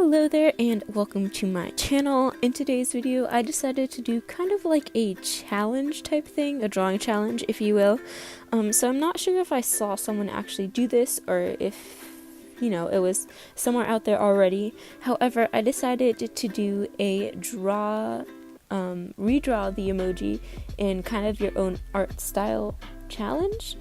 Hello there and welcome to my channel. In today's video I decided to do kind of like a challenge type thing, a drawing challenge if you will. So I'm not sure if I saw someone actually do this or if it was somewhere out there already. However, I decided to do a redraw the emoji in kind of your own art style challenge.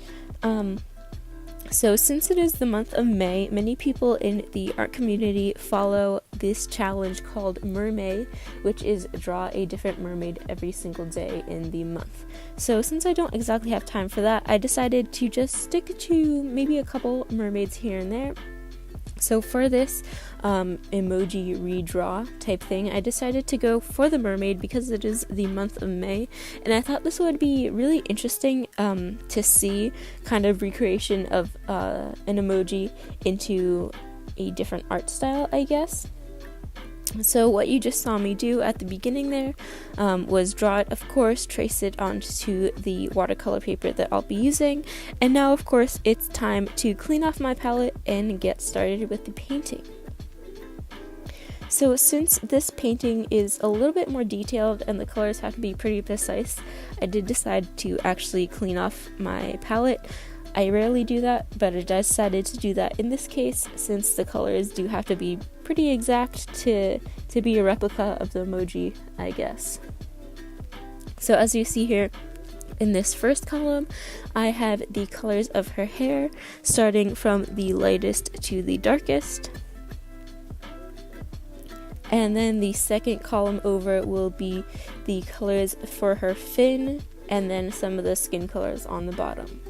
So since it is the month of May, many people in the art community follow this challenge called Mermaid, which is draw a different mermaid every single day in the month. So since I don't exactly have time for that, I decided to just stick to maybe a couple mermaids here and there. So for this emoji redraw type thing, I decided to go for the mermaid because it is the month of May, and I thought this would be really interesting to see kind of recreation of an emoji into a different art style, I guess. So what you just saw me do at the beginning there was draw it, of course, trace it onto the watercolor paper that I'll be using, and now of course it's time to clean off my palette and get started with the painting. So since this painting is a little bit more detailed and the colors have to be pretty precise, I did decide to actually clean off my palette. I rarely do that, but I decided to do that in this case since the colors do have to be pretty exact to be a replica of the emoji, I guess. So as you see here, in this first column, I have the colors of her hair, starting from the lightest to the darkest. And then the second column over will be the colors for her fin, and then some of the skin colors on the bottom.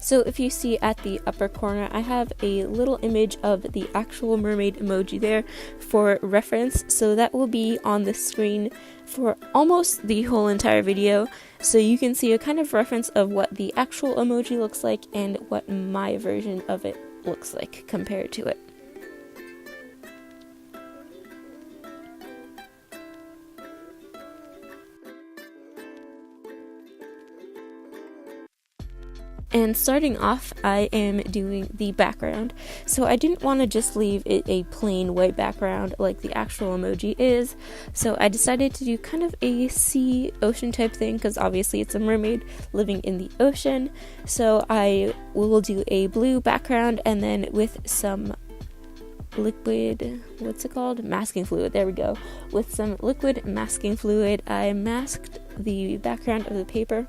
So if you see at the upper corner, I have a little image of the actual mermaid emoji there for reference. So that will be on the screen for almost the whole entire video. So you can see a kind of reference of what the actual emoji looks like and what my version of it looks like compared to it. And starting off, I am doing the background. So I didn't want to just leave it a plain white background like the actual emoji is. So I decided to do kind of a sea ocean type thing because obviously it's a mermaid living in the ocean. So I will do a blue background and then with some liquid, masking fluid, there we go. With some liquid masking fluid, I masked the background of the paper,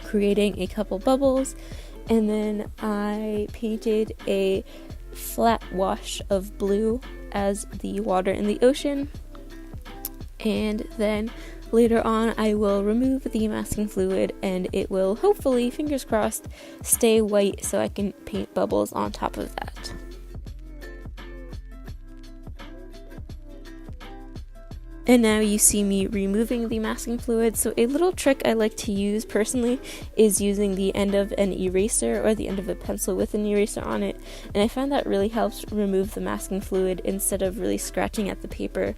creating a couple bubbles, and then I painted a flat wash of blue as the water in the ocean, and then later on I will remove the masking fluid and it will hopefully, fingers crossed, stay white so I can paint bubbles on top of that. And now you see me removing the masking fluid. So a little trick I like to use personally is using the end of an eraser or the end of a pencil with an eraser on it. And I find that really helps remove the masking fluid instead of really scratching at the paper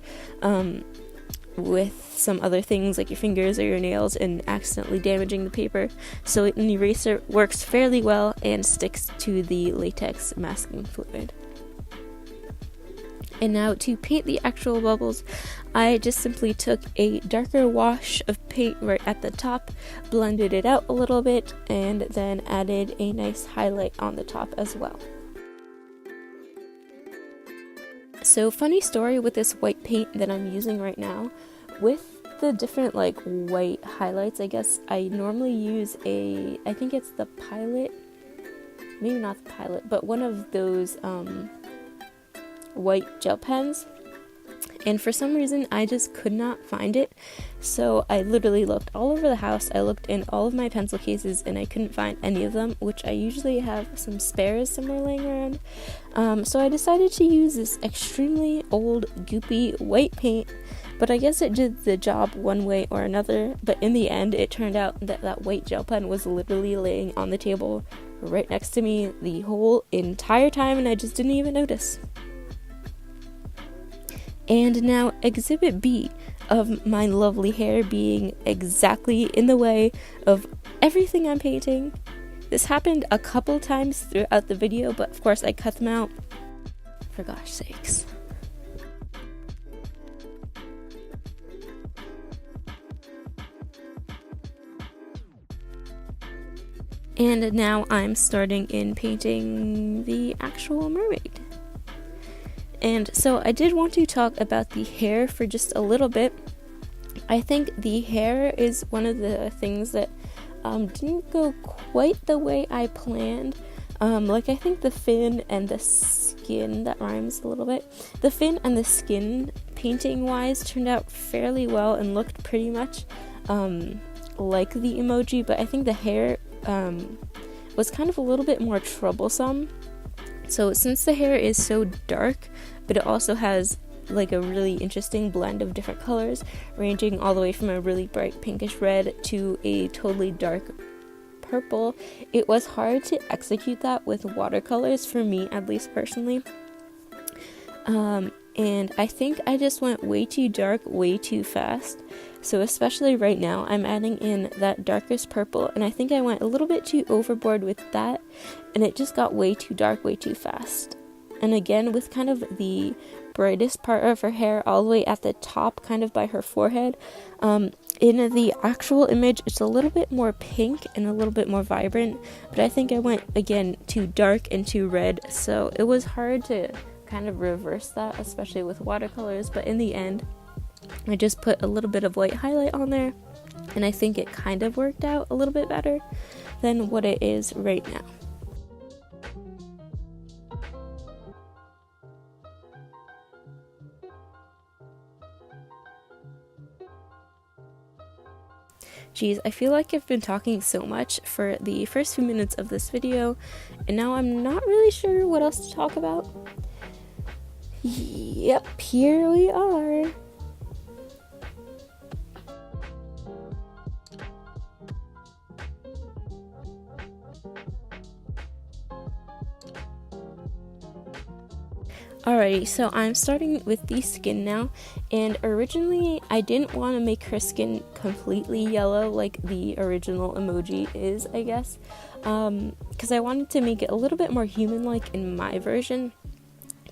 with some other things like your fingers or your nails and accidentally damaging the paper. So an eraser works fairly well and sticks to the latex masking fluid. And now to paint the actual bubbles, I just simply took a darker wash of paint right at the top, blended it out a little bit, and then added a nice highlight on the top as well. So funny story with this white paint that I'm using right now. With the different like white highlights, I guess I normally use I think it's the Pilot, maybe not the Pilot, but one of those white gel pens, and for some reason I just could not find it. So I literally looked all over the house. I looked in all of my pencil cases and I couldn't find any of them, which I usually have some spares somewhere laying around. So I decided to use this extremely old goopy white paint, but I guess it did the job one way or another. But in the end it turned out that that white gel pen was literally laying on the table right next to me the whole entire time and I just didn't even notice. And now exhibit B of my lovely hair being exactly in the way of everything I'm painting This happened a couple times throughout the video, but of course I cut them out, for gosh sakes. And now I'm starting in painting the actual mermaid. And so I did want to talk about the hair for just a little bit. I think the hair is one of the things that didn't go quite the way I planned. Like I think the fin and the skin, that rhymes a little bit. The fin and the skin painting wise turned out fairly well and looked pretty much like the emoji, but I think the hair was kind of a little bit more troublesome. So since the hair is so dark, but it also has like a really interesting blend of different colors, ranging all the way from a really bright pinkish red to a totally dark purple, it was hard to execute that with watercolors, for me at least personally. And I think I just went way too dark, way too fast. So especially right now, I'm adding in that darkest purple, and I think I went a little bit too overboard with that, and it just got way too dark, way too fast. And again, with kind of the brightest part of her hair all the way at the top, kind of by her forehead, in the actual image, it's a little bit more pink and a little bit more vibrant, but I think I went, again, too dark and too red, so it was hard to kind of reverse that, especially with watercolors. But in the end, I just put a little bit of white highlight on there, and I think it kind of worked out a little bit better than what it is right now. Geez, I feel like I've been talking so much for the first few minutes of this video, and now I'm not really sure what else to talk about. Yep, here we are. Alrighty, so I'm starting with the skin now, and originally I didn't want to make her skin completely yellow like the original emoji is, I guess, because I wanted to make it a little bit more human-like in my version.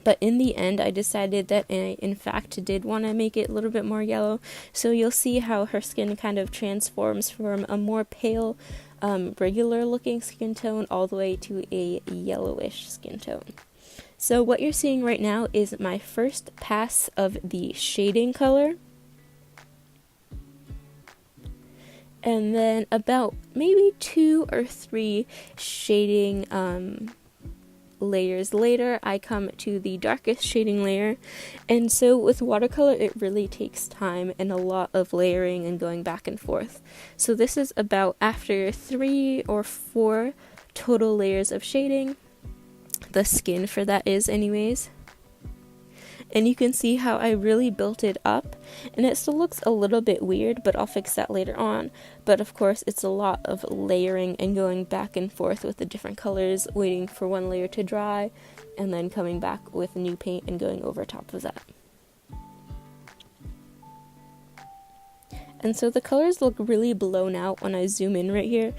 But in the end, I decided that I, in fact, did want to make it a little bit more yellow. So you'll see how her skin kind of transforms from a more pale, regular-looking skin tone all the way to a yellowish skin tone. So what you're seeing right now is my first pass of the shading color. And then about maybe 2 or 3 shading layers later, I come to the darkest shading layer. And so with watercolor, it really takes time and a lot of layering and going back and forth. So this is about after 3 or 4 total layers of shading. The skin for that is anyways. And you can see how I really built it up, and it still looks a little bit weird, but I'll fix that later on. But of course, it's a lot of layering and going back and forth with the different colors, waiting for one layer to dry, and then coming back with new paint and going over top of that. And so the colors look really blown out when I zoom in right here.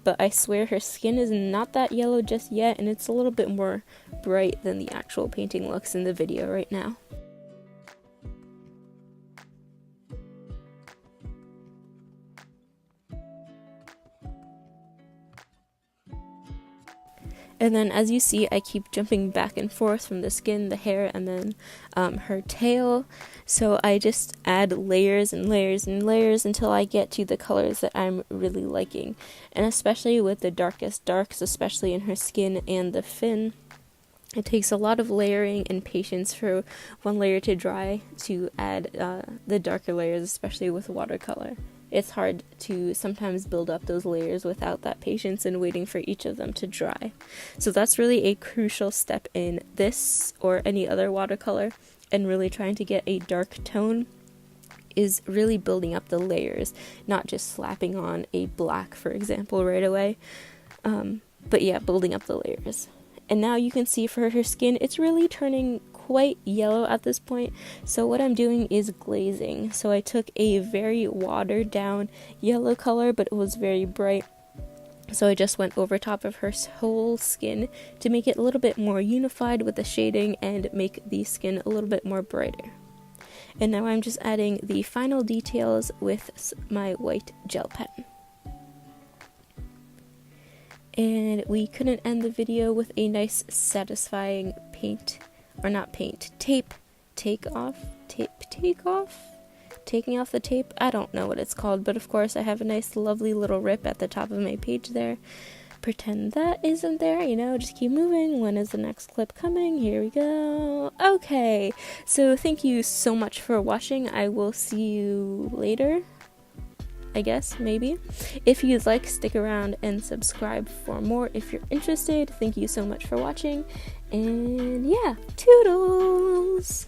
But I swear her skin is not that yellow just yet, and it's a little bit more bright than the actual painting looks in the video right now. And then as you see, I keep jumping back and forth from the skin, the hair, and then her tail. So I just add layers and layers and layers until I get to the colors that I'm really liking. And especially with the darkest darks, especially in her skin and the fin, it takes a lot of layering and patience for one layer to dry to add the darker layers, especially with watercolor. It's hard to sometimes build up those layers without that patience and waiting for each of them to dry. So that's really a crucial step in this or any other watercolor, and really trying to get a dark tone is really building up the layers, not just slapping on a black, for example, right away. But yeah, building up the layers. And now you can see for her skin, it's really turning quite yellow at this point. So what I'm doing is glazing. So I took a very watered down yellow color, but it was very bright, So I just went over top of her whole skin to make it a little bit more unified with the shading and make the skin a little bit more brighter. And now I'm just adding the final details with my white gel pen. And we couldn't end the video with a nice satisfying tape taking off the tape. I don't know what it's called, but of course I have a nice lovely little rip at the top of my page there. Pretend that isn't there, just keep moving. When is the next clip coming? Here we go. Okay, so thank you so much for watching. I will see you later, I guess, maybe. If you'd like, stick around and subscribe for more if you're interested. Thank you so much for watching, and yeah, toodles!